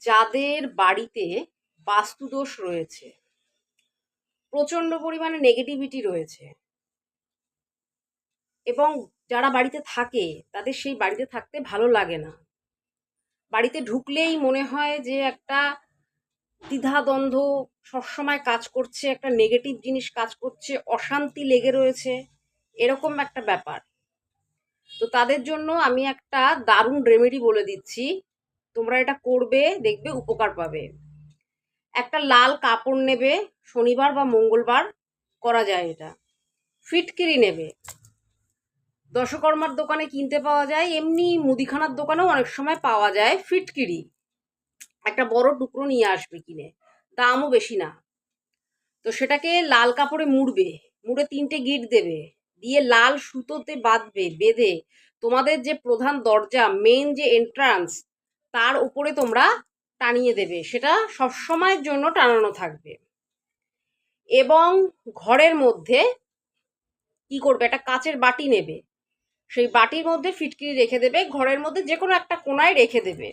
যাদের বাড়িতে বাস্তুদোষ রয়েছে, প্রচন্ড পরিমাণে নেগেটিভিটি রয়েছে, এবং যারা বাড়িতে থাকে তাদের সেই বাড়িতে থাকতে ভালো লাগে না, বাড়িতে ঢুকলেই মনে হয় যে একটা দ্বিধাদ্বন্দ্ব সবসময় কাজ করছে, একটা নেগেটিভ জিনিস কাজ করছে, অশান্তি লেগে রয়েছে, এরকম একটা ব্যাপার। তো তাদের জন্য আমি একটা দারুণ রেমেডি বলে দিচ্ছি, তোমরা এটা করবে, দেখবে উপকার পাবে। একটা লাল কাপড় নেবে, শনিবার বা মঙ্গলবার করা যায় এটা। ফিটকিরি নেবে, দশকর্মার দোকানে কিনতে পাওয়া যায়, এমনি মুদিখানার দোকানেও অনেক সময় পাওয়া যায় ফিটকিরি। একটা বড় টুকরো নিয়ে আসবে কিনে, দামও বেশি না। তো সেটাকে লাল কাপড়ে মুড়বে, মুড়ে 3টে গিঁট দেবে, দিয়ে লাল সুতোতে বাঁধবে, বেঁধে তোমাদের যে প্রধান দরজা, মেন যে এন্ট্রান্স, তার উপরে তোমরা টানিয়ে দেবে, সেটা সবসময়ের জন্য টানানো থাকবে। এবং ঘরের মধ্যে কি করবে, একটা কাচের বাটি নেবে, সেই বাটির মধ্যে ফিটকিরি রেখে দেবে, ঘরের মধ্যে যে কোনো একটা কোনায় রেখে দেবে।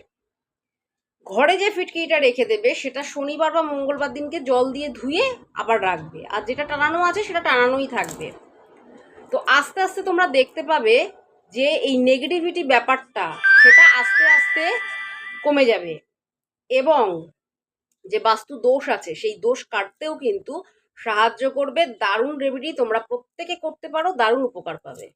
ঘরে যে ফিটকিরিটা রেখে দেবে সেটা শনিবার বা মঙ্গলবার দিনকে জল দিয়ে ধুয়ে আবার রাখবে, আর যেটা টানানো আছে সেটা টানানোই থাকবে। তো আস্তে আস্তে তোমরা দেখতে পাবে যে এই নেগেটিভিটি ব্যাপারটা সেটা আস্তে আস্তে কমে যাবে, এবং যে বাস্তু দোষ আছে সেই দোষ কাটতেও কিন্তু সাহায্য করবে। দারুণ রেমেডি, তোমরা প্রত্যেকে করতে পারো, দারুণ উপকার পাবে।